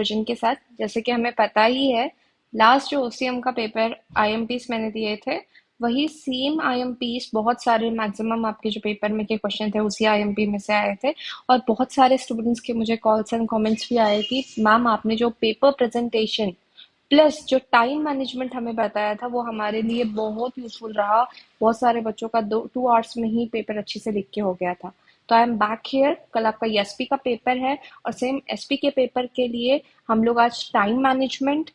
Version के साथ। जैसे कि हमें पता ही है, लास्ट जो ओसीएम का पेपर आईएमपीस मैंने दिए थे, वही सेम आईएमपीस बहुत सारे, मैक्सिमम आपके जो पेपर में के क्वेश्चन थे उसी आईएमपी में से आए थे। और बहुत सारे स्टूडेंट्स के मुझे कॉल्स एंड कमेंट्स भी आए कि मैम आपने जो पेपर प्रेजेंटेशन प्लस जो टाइम मैनेजमेंट हमें बताया था वो हमारे लिए बहुत यूजफुल रहा। बहुत सारे बच्चों का 2 आवर्स में ही पेपर अच्छे से लिख के हो गया था। तो आई एम बैक हियर। कल आपका एसपी का पेपर है और सेम एसपी के पेपर के लिए हम लोग आज time management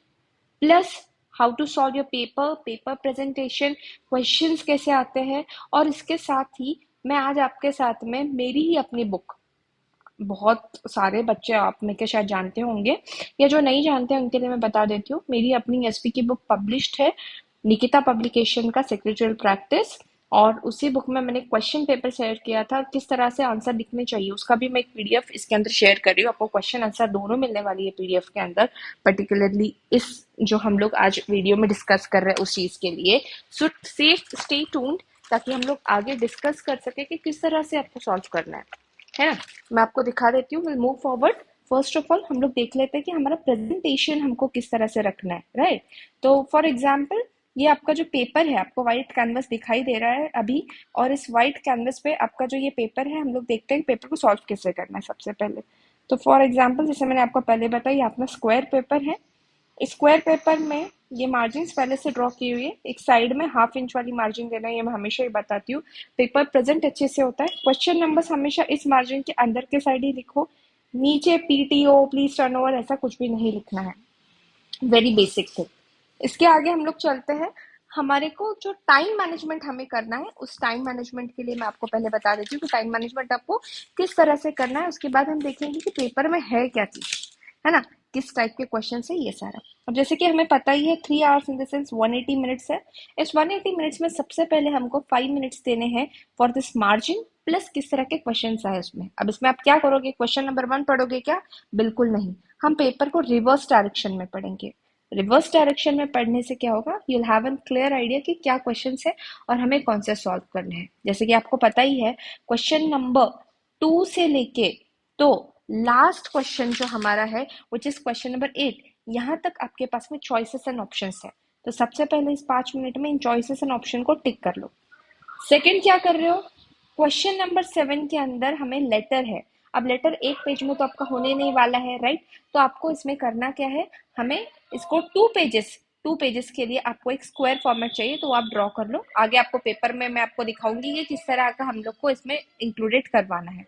plus how to solve your paper, paper presentation, questions कैसे आते हैं, और इसके साथ ही मैं आज आपके साथ में मेरी ही अपनी बुक, बहुत सारे बच्चे आप में के शायद जानते होंगे या जो नहीं जानते हैं उनके लिए मैं बता देती हूँ, मेरी अपनी एसपी की बुक पब्लिश्ड है निकिता पब्लिकेशन का, सेक्रेटरियल प्रैक्टिस। और उसी बुक में मैंने क्वेश्चन पेपर शेयर किया था, किस तरह से आंसर लिखने चाहिए, उसका भी मैं एक पीडीएफ इसके अंदर शेयर कर रही हूँ। आपको क्वेश्चन आंसर दोनों मिलने वाली है पीडीएफ के अंदर, पर्टिकुलरली इस जो हम लोग आज वीडियो में डिस्कस कर रहे हैं उस चीज के लिए। सो सेफ स्टे ट्यून्ड, ताकि हम लोग आगे डिस्कस कर सके कि किस तरह से आपको सॉल्व करना है ना। मैं आपको दिखा देती हूँ, will move forward. First of all हम लोग देख लेते हैं कि हमारा प्रेजेंटेशन हमको किस तरह से रखना है, राइट। तो फॉर एग्जाम्पल ये आपका जो पेपर है, आपको व्हाइट कैनवस दिखाई दे रहा है अभी, और इस व्हाइट कैनवस पे आपका जो ये पेपर है, हम लोग देखते हैं पेपर को सॉल्व कैसे करना है सबसे पहले। तो फॉर एग्जाम्पल जैसे मैंने आपको पहले बताया, ये अपना स्क्वायर पेपर है। स्क्वायर पेपर में ये मार्जिन पहले से ड्रॉ की हुई है। एक साइड में 1/2 इंच वाली मार्जिन देना है, ये मैं हमेशा ही बताती हूँ। पेपर प्रेजेंट अच्छे से होता है। क्वेश्चन नंबर्स हमेशा इस मार्जिन के अंदर के साइड ही लिखो, नीचे पीटीओ प्लीज टर्न ओवर ऐसा कुछ भी नहीं लिखना है। Very basic thing. इसके आगे हम लोग चलते हैं। हमारे को जो टाइम मैनेजमेंट हमें करना है, उस टाइम मैनेजमेंट के लिए मैं आपको पहले बता देती हूँ कि टाइम मैनेजमेंट आपको किस तरह से करना है। उसके बाद हम देखेंगे कि पेपर में है क्या चीज, है ना, किस टाइप के क्वेश्चन है ये सारा। अब जैसे कि हमें पता ही है 3 hours in the sense 180 minutes है। इस 180 मिनट्स में सबसे पहले हमको 5 मिनट्स देने हैं फॉर दिस मार्जिन, प्लस किस तरह के क्वेश्चन आए उसमें। अब इसमें आप क्या करोगे, क्वेश्चन नंबर 1 पढ़ोगे क्या? बिल्कुल नहीं, हम पेपर को रिवर्स डायरेक्शन में पढ़ेंगे। रिवर्स डायरेक्शन में पढ़ने से क्या होगा, you'll have an clear idea कि क्या क्वेश्चन है और हमें कौन से सॉल्व करने हैं। जैसे कि आपको पता ही है, क्वेश्चन नंबर 2 से लेके तो लास्ट क्वेश्चन जो हमारा है विच इज क्वेश्चन नंबर 8, यहाँ तक आपके पास में चॉइसेस एंड ऑप्शंस है। तो सबसे पहले इस 5 मिनट में इन चॉइसेस एंड ऑप्शन को टिक कर लो। सेकंड क्या कर रहे हो, क्वेश्चन नंबर 7 के अंदर हमें लेटर है। अब लेटर एक पेज में तो आपका होने नहीं वाला है, राइट। तो आपको इसमें करना क्या है, हमें इसको 2 पेजेस के लिए आपको एक स्क्वायर फॉर्मेट चाहिए, तो आप ड्रॉ कर लो। आगे आपको पेपर में मैं आपको दिखाऊंगी कि किस तरह का हम लोग को इसमें इंक्लूडेड करवाना है।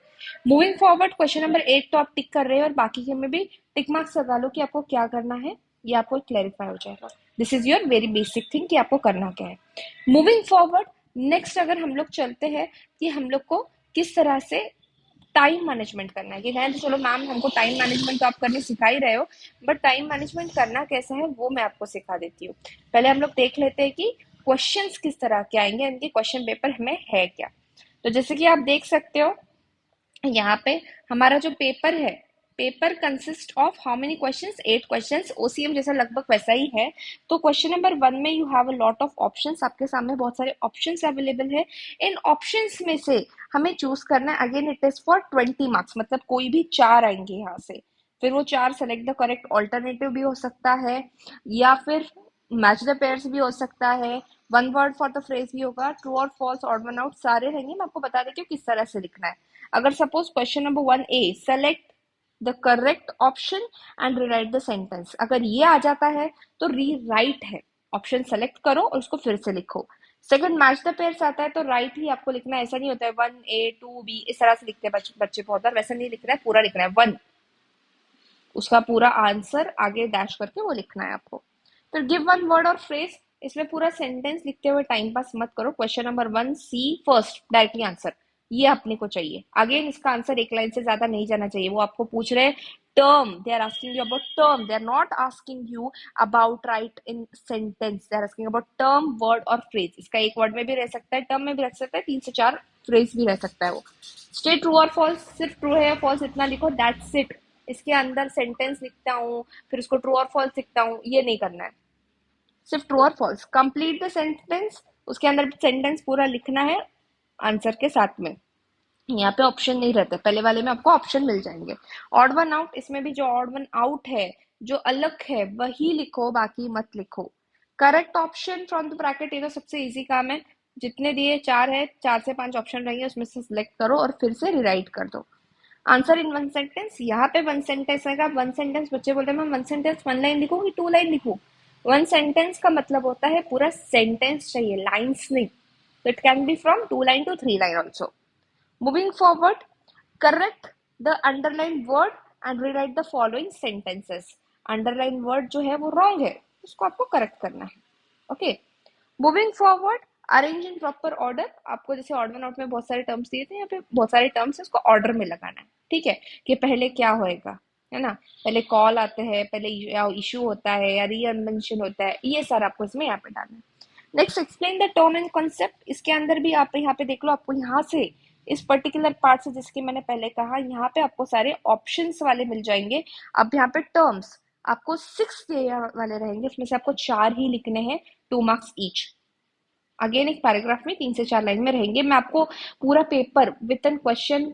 मूविंग फॉरवर्ड, क्वेश्चन नंबर 8 तो आप टिक कर रहे हो और बाकी के में भी टिक मार्क्स लगा लो कि आपको क्या करना है, ये आपको क्लैरिफाई हो जाएगा। This is your very basic thing कि आपको करना क्या है। मूविंग फॉरवर्ड, नेक्स्ट अगर हम लोग चलते हैं कि हम लोग को किस तरह से टाइम मैनेजमेंट करना है, कि है तो चलो मैम हमको टाइम मैनेजमेंट तो आप करने सिखा ही रहे हो, बट टाइम मैनेजमेंट करना कैसे है वो मैं आपको सिखा देती हूँ। पहले हम लोग देख लेते हैं कि क्वेश्चंस किस तरह के आएंगे, इनके क्वेश्चन पेपर हमें है क्या। तो जैसे कि आप देख सकते हो यहाँ पे हमारा जो पेपर है, paper consist of how many questions, 8 questions. OCM जैसा लगभग वैसा ही है। तो क्वेश्चन नंबर 1 में you have a lot of options, आपके सामने बहुत सारे ऑप्शंस अवेलेबल है। इन ऑप्शंस में से हमें चूज करना है। Again it is for 20 marks, मतलब कोई भी 4 आएंगे यहाँ से। फिर वो 4 सेलेक्ट द करेक्ट ऑल्टरनेटिव भी हो सकता है, या फिर मैच द पेयर्स भी हो सकता है, 1 वर्ड फॉर द फ्रेज भी होगा, ट्रू और फॉल्स, ऑड वन आउट सारे रहेंगे। मैं आपको बता देती हूँ किस तरह से लिखना है। अगर suppose question number 1A, select the correct option and rewrite the sentence, अगर ये आ जाता है तो रीराइट है, ऑप्शन सेलेक्ट करो और उसको फिर से लिखो। सेकंड मैच द पेयर्स आता है तो राइट ही आपको लिखना है, ऐसा नहीं होता है 1A 2B इस तरह से लिखते हैं बच्चे बहुत बार, वैसा नहीं लिखना है, पूरा लिखना है 1, उसका पूरा आंसर आगे डैश करके वो लिखना है आपको। तो गिव 1 वर्ड और फ्रेज, इसमें पूरा सेंटेंस लिखते हुए टाइम पास मत करो। Question number 1C first directly answer, ये अपने को चाहिए। अगेन इसका आंसर एक लाइन से ज्यादा नहीं जाना चाहिए। वो आपको पूछ रहे term, they are asking you about term, they are not asking you about right in sentence, they are asking about term, word और फ्रेज। इसका एक वर्ड में भी रह सकता है, टर्म में भी रह सकता है, 3 से 4 फ्रेज भी रह सकता है वो। स्टे ट्रू और फॉल्स, सिर्फ ट्रू है या फॉल्स इतना लिखो, दैट्स इट। इसके अंदर सेंटेंस लिखता हूँ फिर उसको ट्रू और फॉल्स लिखता हूँ, ये नहीं करना है। सिर्फ ट्रू और फॉल्स, कंप्लीट द सेंटेंस, उसके अंदर सेंटेंस पूरा लिखना है आंसर के साथ में। यहाँ पे ऑप्शन नहीं रहते, पहले वाले में आपको ऑप्शन मिल जाएंगे। ऑड वन आउट, इसमें भी जो ऑड वन आउट है जो अलग है वही लिखो, बाकी मत लिखो। Correct option from the bracket, ये तो सबसे इजी काम है। जितने दिए चार है, 4 से 5 ऑप्शन रहेंगे, उसमें से सिलेक्ट करो और फिर से रिराइट कर दो। आंसर इन वन सेंटेंस, यहाँ पे वन सेंटेंस है। वन सेंटेंस बच्चे बोलते हैं मैं वन सेंटेंस 1 लाइन लिखूं कि 2 लाइन लिखूं। वन सेंटेंस का मतलब होता है पूरा सेंटेंस चाहिए, लाइन्स नहीं। तो it can be from 2 line to 3 line also. Moving forward, correct the underline word and rewrite the following sentences. Underline word जो है वो रॉन्ग है, उसको आपको करेक्ट करना है। Okay, moving forward, arrange in proper order. आपको जैसे ऑड वन आउट में बहुत सारे टर्म्स दिए थे, यहाँ पे बहुत सारे टर्म्स है, उसको ऑर्डर में लगाना है। ठीक है, कि पहले क्या होएगा, है ना। पहले कॉल आते हैं, पहले इशू होता है या रीइन्वेंशन होता है, ये सारा आपको इसमें यहाँ पे डालना है। Next, explain the term and concept. इसके अंदर भी आप यहाँ पे देख लो, आपको यहाँ से इस पर्टिकुलर पार्ट से, जिसके मैंने पहले कहा, यहाँ पे आपको सारे ऑप्शंस वाले मिल जाएंगे। अब यहाँ पे टर्म्स आपको 6 वाले रहेंगे, उसमें से आपको 4 ही लिखने हैं, 2 मार्क्स ईच। अगेन एक पैराग्राफ में 3 से 4 लाइन में रहेंगे। मैं आपको पूरा paper with an question,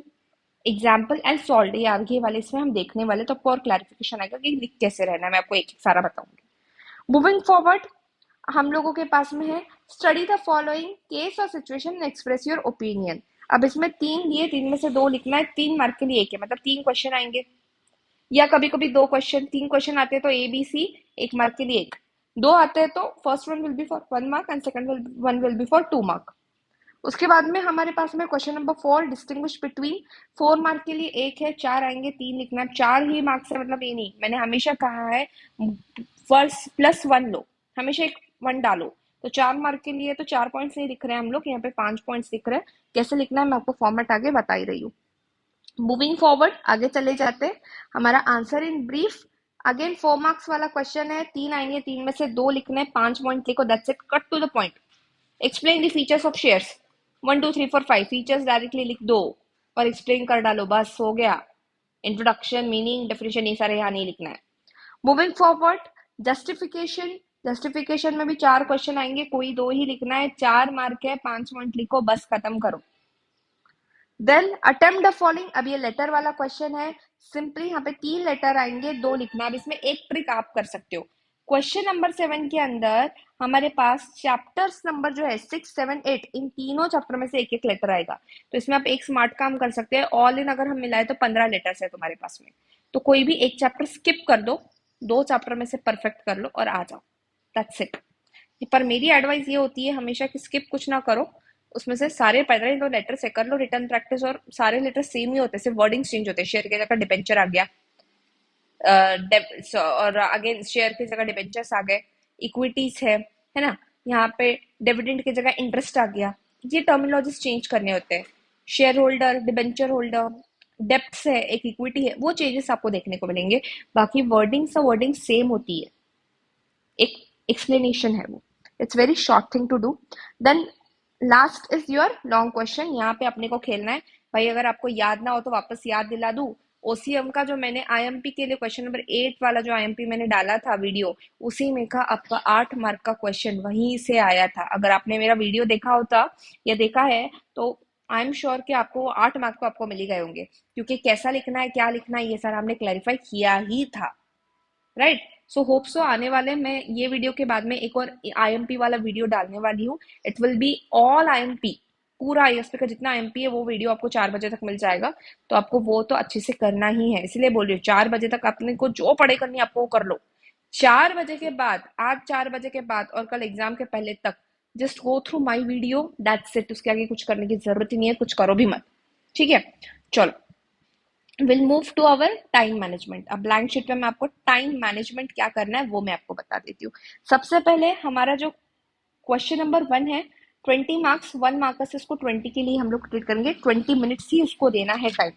example and solve, ये आगे वाले इसमें हम देखने वाले, तो आपको और क्लैरिफिकेशन आएगा कि लिख कैसे रहना है। मैं आपको एक एक सारा बताऊंगी। मूविंग फॉरवर्ड, हम लोगों के पास में है स्टडी द फॉलोइंग केस और situation and express your opinion. अब इसमें 3 दिए, 3 में से 2 लिखना है। 3 मार्क के लिए एक है, मतलब 3 क्वेश्चन आएंगे, या कभी कभी 2 क्वेश्चन। 3 क्वेश्चन आते हैं तो ए बी सी, 1 मार्क के लिए एक। 2 आते हैं तो first one will be for 1 mark and second one will be for 2 mark. उसके बाद में हमारे पास में question number 4, distinguish between. 4 mark के लिए एक है, 4 आएंगे, 3 लिखना है। 4 ही मार्क्स है, मतलब ये नहीं, मैंने हमेशा कहा है फर्स्ट +1 लो, हमेशा एक 1 डालो। तो 4 मार्क के लिए तो 4 पॉइंट्स नहीं लिख रहे हैं हम लोग, यहाँ पे 5 पॉइंट्स लिख रहे हैं। कैसे लिखना है मैं आपको फॉर्मेट आगे बता ही रही हूँ। मूविंग फॉरवर्ड, आगे चले जाते हैं। हमारा answer in brief, again 4 marks वाला क्वेश्चन है। 3 आएंगे, 3 में से 2 लिखने हैं, 5 पॉइंट लिखो, that's it, cut to the point. Explain the features of shares, 1 2 3 4 5 features directly लिख दो और एक्सप्लेन कर डालो, बस हो गया। इंट्रोडक्शन, मीनिंग, डेफिनेशन, ये सारे यहाँ नहीं लिखना है। Moving forward, justification. जस्टिफिकेशन में भी 4 क्वेश्चन आएंगे, कोई 2 ही लिखना है। 4 मार्क है, 5 पॉइंट लिखो, बस खत्म करो। देन अटेम्प्ट द फॉलोइंग, अब ये लेटर वाला क्वेश्चन है। सिंपली यहाँ पे 3 लेटर आएंगे, 2 लिखना है। अब इसमें एक ट्रिक आप कर सकते हो। क्वेश्चन नंबर 7 के अंदर हमारे पास चैप्टर्स नंबर जो है 6 7 8, इन तीनों चैप्टर में से एक एक लेटर आएगा। तो इसमें आप एक स्मार्ट काम कर सकते हैं, ऑल इन अगर हम मिलाए तो 15 लेटर्स है तुम्हारे पास में। तो कोई भी एक चैप्टर स्किप कर दो, 2 चैप्टर में से परफेक्ट कर लो और आ जाओ, दैट्स इट। पर मेरी एडवाइस ये होती है हमेशा कि स्किप कुछ ना करो, उसमें से सारे 15 लेटर से कर लो रिटर्न प्रैक्टिस, और सारे लेटर सेम ही होते हैं, सिर्फ वर्डिंग चेंज होते हैं। शेयर की जगह डिबेंचर आ गया, और अगेन शेयर की जगह डिबेंचर्स आ गए। इक्विटीज है ना, यहाँ पे डिविडेंड की जगह इंटरेस्ट आ गया। ये टर्मिनोलॉजीज चेंज करने होते हैं। Share holder, debenture holder, depth है, एक इक्विटी है, वो चेंजेस आपको देखने को मिलेंगे। बाकी वर्डिंग सेम होती है, एक एक्सप्लेनेशन है वो। It's very short thing to do. Then last is your long question. यहाँ पे अपने को खेलना है भाई, अगर आपको याद ना हो तो वापस याद दिला दूं। ओसीएम का जो मैंने आईएमपी के लिए क्वेश्चन नंबर 8 वाला जो आईएमपी मैंने डाला था वीडियो, उसी में का आपका 8 मार्क का क्वेश्चन वहीं से आया था। अगर आपने मेरा वीडियो देखा होता या देखा है तो आई एम श्योर कि आपको 8 मार्क तो आपको मिल ही गए होंगे, क्योंकि कैसा लिखना है, क्या लिखना है, ये सारा हमने क्लैरिफाई किया ही था, राइट। सो होप सो आने वाले मैं ये वीडियो के बाद में एक और आईएमपी वाला वीडियो डालने वाली हूँ। It will be all IMP, पूरा आईएसपी का जितना आईएमपी है वो वीडियो आपको 4 बजे तक मिल जाएगा। तो आपको वो तो अच्छे से करना ही है, इसलिए बोल रही हूँ 4 बजे तक आपने को जो पढ़ाई करनी है आपको वो कर लो। 4 बजे के बाद, आज 4 बजे के बाद और कल एग्जाम के पहले तक just go through my video, that's it. उसके आगे कुछ करने की जरूरत ही नहीं है, कुछ करो भी मत, ठीक है। चलो, will move to our time management. अब ब्लैंक शीट पे मैं आपको टाइम मैनेजमेंट क्या करना है वो मैं आपको बता देती हूँ। सबसे पहले हमारा जो क्वेश्चन नंबर 1 है, 20 मार्क्स, 1 मार्कर से उसको 20 के लिए हम लोग ट्रीट करेंगे, 20 मिनट्स ही उसको देना है टाइम।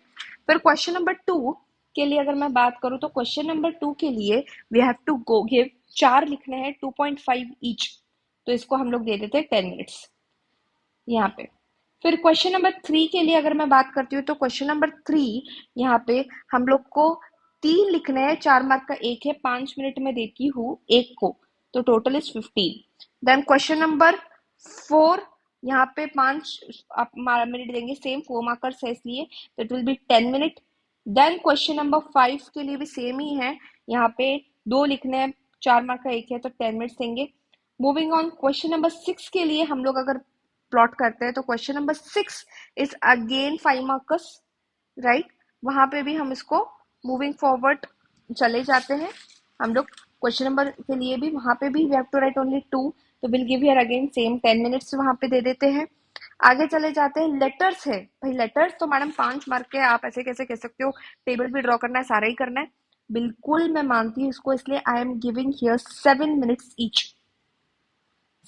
फिर क्वेश्चन नंबर 2 के लिए अगर मैं बात करूँ तो क्वेश्चन नंबर 2 के लिए we have to go give 4 लिखने हैं, 2.5 ईच। तो इसको हम लोग दे देते हैं 10 मिनट्स यहाँ पे। फिर क्वेश्चन नंबर 3 के लिए अगर मैं बात करती हूँ तो क्वेश्चन नंबर 3 यहाँ पे हम लोग को 3 लिखने हैं, 4 मार्क का एक है, 5 मिनट में देती हूँ एक को, तो total is 15। Then question number 4 यहाँ पे 5 आप मिनट देंगे, सेम 4 मार्कर्स है इसलिए, तो it will be 10 minute. Then question number 5 के लिए भी सेम ही है, यहाँ पे दो लिखने हैं, 4 मार्क का एक है तो 10 मिनट्स देंगे। मूविंग ऑन, क्वेश्चन नंबर 6 के लिए हम लोग अगर प्लॉट करते हैं तो question number 6 is again 5 Marcus, right. वहां पे भी हम इसको मूविंग फॉरवर्ड चले जाते हैं हम लोग। क्वेश्चन नंबर के लिए भी वहां पे भी we have to write only 2, तो will give here again same 10 minutes वहां पे दे देते हैं। आगे चले जाते हैं, लेटर्स है भाई। लेटर्स तो मैडम 5 मार्क के, आप ऐसे कैसे कह सकते हो, टेबल भी ड्रॉ करना है, सारा ही करना है। बिल्कुल मैं मानती हूँ इसको, इसलिए I am giving here 7 minutes each.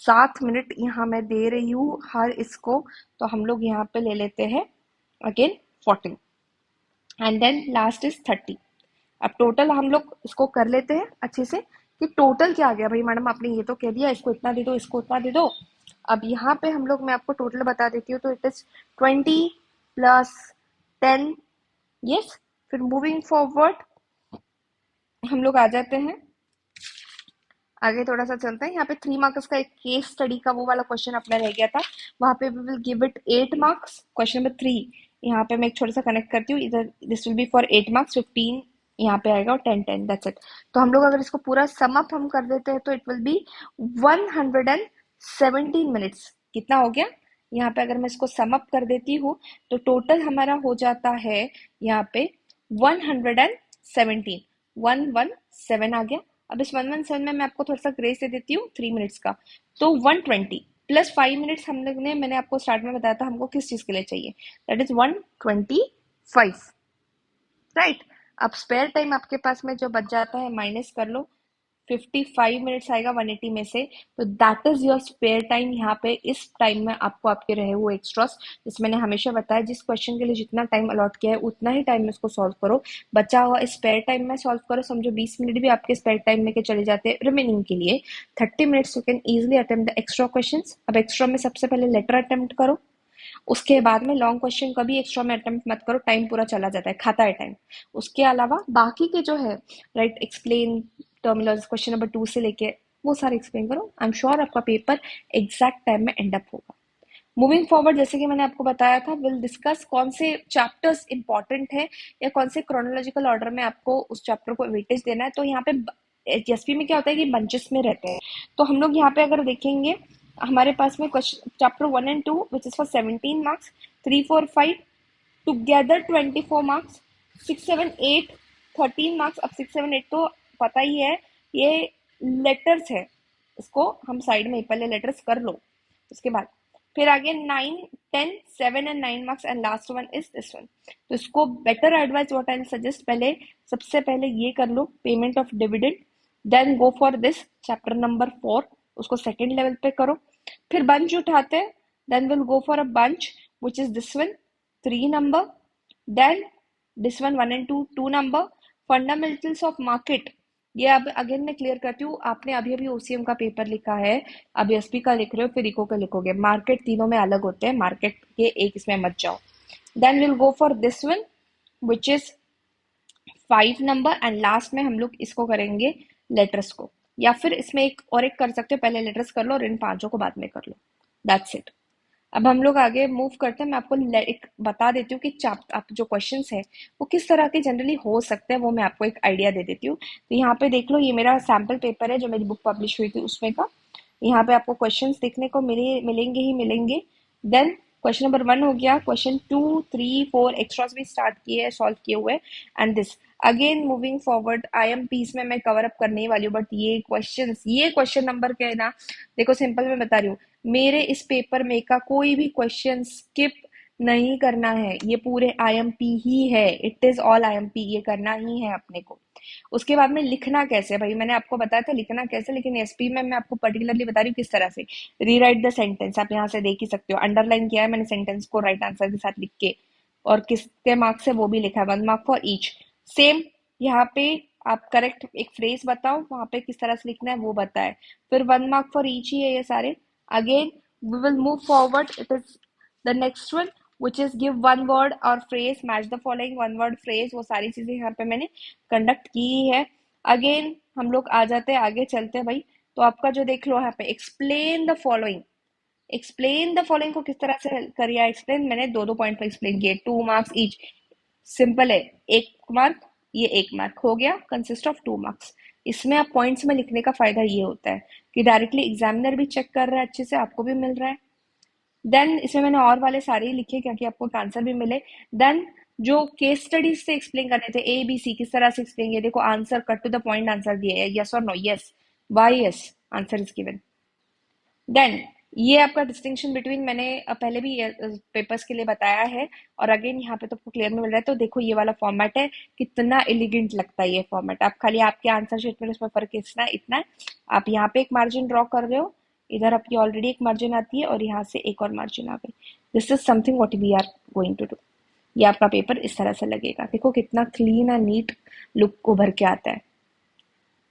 7 minute यहाँ मैं दे रही हूँ हर इसको, तो हम लोग यहाँ पे ले लेते हैं again 14 and then last is 30। अब टोटल हम लोग इसको कर लेते हैं अच्छे से कि टोटल क्या आ गया। भाई मैडम आपने ये तो कह दिया इसको इतना दे दो, इसको उतना दे दो। अब यहाँ पे हम लोग, मैं आपको टोटल बता देती हूँ, तो इट इज 20 + 10, यस। फिर मूविंग फॉरवर्ड हम लोग आ जाते हैं, आगे थोड़ा सा चलते हैं। यहाँ पे 3 मार्क्स का एक केस स्टडी का वो वाला क्वेश्चन अपना रह गया था, वहां पे we will give it 8 marks. Question number 3 यहाँ पे मैं एक छोटा सा कनेक्ट करती हूँ, इधर this will be for 8 marks, 15 यहाँ पे आएगा और 10 10, दैट्स इट। तो हम लोग अगर इसको पूरा सम अप हम कर देते हैं तो इट विल बी 117 मिनट्स। कितना हो गया यहाँ पे, अगर मैं इसको सम अप कर देती हूँ तो टोटल हमारा हो जाता है यहाँ पे 117, 117 आ गया। अब इस 117 में मैं आपको थोड़ा सा ग्रेस दे देती हूँ 3 मिनट्स का, तो 120 + 5 मिनट्स हम लोग ने, मैंने आपको स्टार्ट में बताया था हमको किस चीज के लिए चाहिए, दैट इज 125, राइट। अब स्पेयर टाइम आपके पास में जो बच जाता है माइनस कर लो, 55 मिनट्स आएगा 180 में से, तो that is your spare time. यहाँ पे इस टाइम में आपको आपके रहे हुए एक्स्ट्रास, जैसे मैंने हमेशा बताया, जिस क्वेश्चन के लिए जितना टाइम अलॉट किया है उतना ही टाइम में इसको सॉल्व करो। बचा हुआ स्पेयर टाइम में सॉल्व करो, समझो 20 मिनट भी आपके स्पेयर टाइम में के चले जाते हैं रिमेनिंग के लिए। 30 minutes you can easily attempt the extra question. अब एक्स्ट्रा में सबसे पहले लेटर अटेम्प्ट करो, उसके बाद में लॉन्ग क्वेश्चन कभी एक्स्ट्रा में अटेम्प्ट मत करो, टाइम पूरा चला जाता है, खाता है टाइम। उसके अलावा बाकी के जो है, right, explain terminology question number 2 से लेके वो सारे एक्सप्लेन करो। आई एम श्योर आपका पेपर एग्जैक्ट टाइम में एंड अप होगा। मूविंग फॉरवर्ड, जैसे कि मैंने आपको बताया था, विल डिस्कस कौन से चैप्टर्स इंपॉर्टेंट है या कौन से क्रोनोलॉजिकल ऑर्डर में आपको उस चैप्टर को वेटेज देना है। तो यहाँ पे एचएसपी में क्या होता है कि बंचेस में रहते हैं, तो हम लोग यहाँ पे अगर देखेंगे हमारे पास में chapter 1 and 2 which is for 17 marks, 3 4 5 together 24 marks, 6 7 8 13 marks. अब 6 7 8 तो पता ही है, ये लेटर्स है, इसको हम साइड में पहले लेटर्स कर लो। उसके बाद फिर आगे 9 10 7 and 9 marks and last one is this one. तो इसको better advice what I suggest, पहले सबसे पहले ये कर लो payment of dividend, then go for this chapter number 4, उसको सेकेंड लेवल पे करो। फिर बंच उठाते हैं, then will go for a bunch which is this one 3 number, then this one 1 and 2 2 number. Fundamentals of market, ये अब again मैं clear करती हूँ, आपने अभी अभी ओसीएम का पेपर लिखा है, अब एसपी का लिख रहे हो फिर इको का लिखोगे, मार्केट तीनों में अलग होते हैं, मार्केट के एक इसमें मत जाओ। Then will go for this one which is 5 number and last में हम लोग इसको करेंगे लेटर्स को, या फिर इसमें एक और एक कर सकते हो, पहले लेटर्स कर लो और इन पांचों को बाद में कर लो, दैट्स इट। अब हम लोग आगे मूव करते हैं, मैं आपको एक बता देती हूँ कि आप जो क्वेश्चंस है वो किस तरह के जनरली हो सकते हैं, वो मैं आपको एक आइडिया दे देती हूँ। तो यहाँ पे देख लो, ये मेरा सैम्पल पेपर है जो मेरी बुक पब्लिश हुई थी उसमें का। यहाँ पे आपको क्वेश्चंस देखने को मिलेंगे ही मिलेंगे। देन क्वेश्चन नंबर 1 हो गया, क्वेश्चन 2 3 4 एक्स्ट्रास भी स्टार्ट किए हैं, सॉल्व किए हुए, and this again moving forward IMPs में मैं कवर अप करने वाली हूँ, बट ये क्वेश्चन नंबर के है ना, देखो सिंपल मैं बता रही हूँ, मेरे इस पेपर में का कोई भी क्वेश्चन स्किप नहीं करना है, ये पूरे आईएमपी ही है, इट इज ऑल आईएमपी, ये करना ही है अपने को। उसके बाद में लिखना कैसे, भाई मैंने आपको बताया था लिखना कैसे, लेकिन एसपी में मैं आपको पर्टिकुलरली बता रही हूँ किस तरह से। रीराइट द सेंटेंस, आप यहाँ से देख ही सकते हो, अंडरलाइन किया है मैंने सेंटेंस को राइट आंसर के साथ लिख के, और किसके मार्क्स है वो भी लिखा है, 1 मार्क फॉर ईच। सेम यहाँ पे आप करेक्ट एक फ्रेज बताओ, वहां पे किस तरह से लिखना है वो बताए, फिर 1 मार्क फॉर ईच ही है ये सारे। Again we will move forward, it is the next one which is give one word or phrase match the following, one word phrase, वो सारी चीजें यहाँ पे मैंने कंडक्ट की है। अगेन हम लोग आ जाते हैं, आगे चलते हैं भाई। तो आपका जो देख लो यहाँ पे explain the following, explain the following को किस तरह से करिए एक्सप्लेन, मैंने दो दो पॉइंट पे एक्सप्लेन किए, 2 मार्क्स ईच, सिंपल है, 1 मार्क, ये 1 मार्क हो गया, कंसिस्ट ऑफ 2 मार्क्स। इसमें आप पॉइंट्स में लिखने का फायदा ये होता है कि डायरेक्टली एग्जामिनर भी चेक कर रहा है अच्छे से, आपको भी मिल रहा है। देन इसमें मैंने और वाले सारे ही लिखे क्योंकि आपको एक आंसर भी मिले। देन जो केस स्टडीज से एक्सप्लेन करने थे, ए बी सी किस तरह से एक्सप्लेन किए, देखो answer cut to the point answer दिए है, यस और no, yes, why yes, answer is given. Then ये आपका डिस्टिंक्शन बिटवीन मैंने पहले भी पेपर्स के लिए बताया है, और अगेन यहाँ पे तो आपको क्लियर में मिल रहा है। तो देखो ये वाला फॉर्मेट है, कितना एलिगेंट लगता है ये फॉर्मेट। आप खाली आपके आंसर शीट में उसमें फर्क इतना है, आप यहाँ पे एक मार्जिन ड्रॉ कर रहे हो, इधर आपकी ऑलरेडी एक मार्जिन आती है और यहाँ से एक और मार्जिन आ गई। This is something what we are going to do. ये आपका पेपर इस तरह से लगेगा, देखो कितना क्लीन एंड नीट लुक उभर के आता है।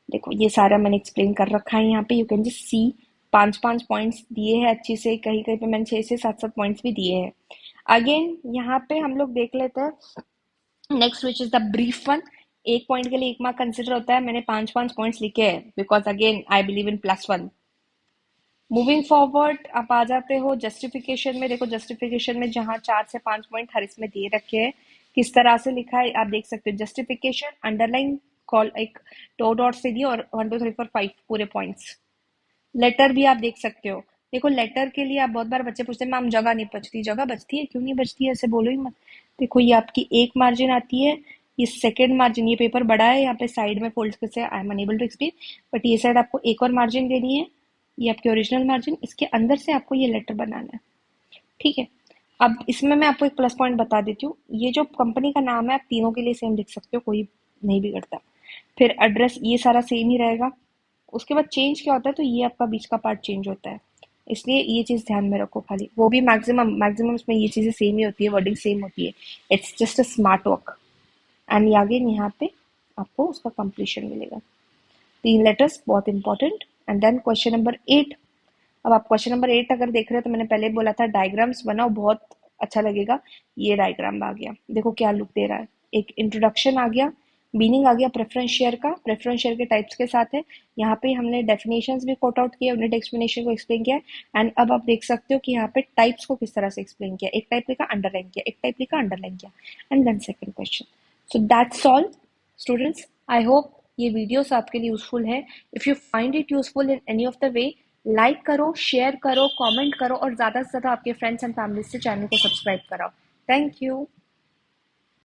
देखो ये सारा मैंने एक्सप्लेन कर रखा है यहाँ पे, you can just see. 5-5 points दिए हैं अच्छी से, कहीं कहीं पे मैंने 6 से 7-7 पॉइंट्स भी दिए हैं। अगेन यहाँ पे हम लोग देख लेते हैं next which is the brief one. एक पॉइंट के लिए 1 मार्क कंसिडर होता है, मैंने 5-5 पॉइंट्स लिखे हैं because again I believe in +1। Moving forward आप आ जाते हो जस्टिफिकेशन में। देखो जस्टिफिकेशन में जहाँ 4 से 5 पॉइंट हर इसमें दिए रखे हैं, किस तरह से लिखा है आप देख सकते हो। जस्टिफिकेशन अंडरलाइन कॉल एक 2 डॉट से दिए और 1 2 3 4 5 पूरे पॉइंट्स। लेटर भी आप देख सकते हो। देखो लेटर के लिए आप बहुत बार बच्चे पूछते हैं मैम जगह नहीं बचती, जगह बचती है, क्यों नहीं बचती है, ऐसे बोलो ही मत। देखो ये आपकी एक मार्जिन आती है, ये सेकेंड मार्जिन, ये पेपर बड़ा है, यहाँ पे साइड में फोल्ड से I am unable to explain, but ये साइड आपको एक और मार्जिन देनी है, ये आपकी ओरिजिनल मार्जिन, इसके अंदर से आपको ये लेटर बनाना है, ठीक है। अब इसमें मैं आपको एक प्लस पॉइंट बता देती हूँ, ये जो कंपनी का नाम है आप तीनों के लिए सेम लिख सकते हो, कोई नहीं बिगड़ता। फिर एड्रेस ये सारा सेम ही रहेगा। उसके बाद चेंज क्या होता है, तो ये आपका बीच का पार्ट चेंज होता है, इसलिए ये चीज़ ध्यान में रखो खाली। वो भी मैक्सिमम मैक्सिमम इसमें ये चीज़ें सेम ही होती है, वर्डिंग सेम होती है, it's just a smart work. And आगे यहाँ पे आपको उसका कंप्लीशन मिलेगा। 3 लेटर्स बहुत important. And then question number 8। अब आप क्वेश्चन नंबर 8 अगर देख रहे हो तो मैंने पहले बोला था डायग्राम्स बनाओ, बहुत अच्छा लगेगा। ये डायग्राम आ गया, देखो क्या लुक दे रहा है। एक इंट्रोडक्शन आ गया, मीनिंग आ गया प्रेफरेंस शेयर का, प्रेफरेंस शेयर के टाइप्स के साथ है। यहाँ पे हमने डेफिनेशंस भी कोट आउट किया, यूनिट एक्सप्लेनेशन को एक्सप्लेन किया। एंड अब आप देख सकते हो कि यहाँ पे टाइप्स को किस तरह से एक्सप्लेन किया, एक टाइप लिखा अंडरलाइन किया, एक टाइप लिखा अंडरलाइन किया, and then second question. So that's all students, I hope ये वीडियोस आपके लिए यूजफुल है। If you find it useful in any of the way, like करो, शेयर करो, कमेंट करो, और ज़्यादा से ज़्यादा आपके फ्रेंड्स एंड फैमिली से चैनल को सब्सक्राइब कराओ। Thank you.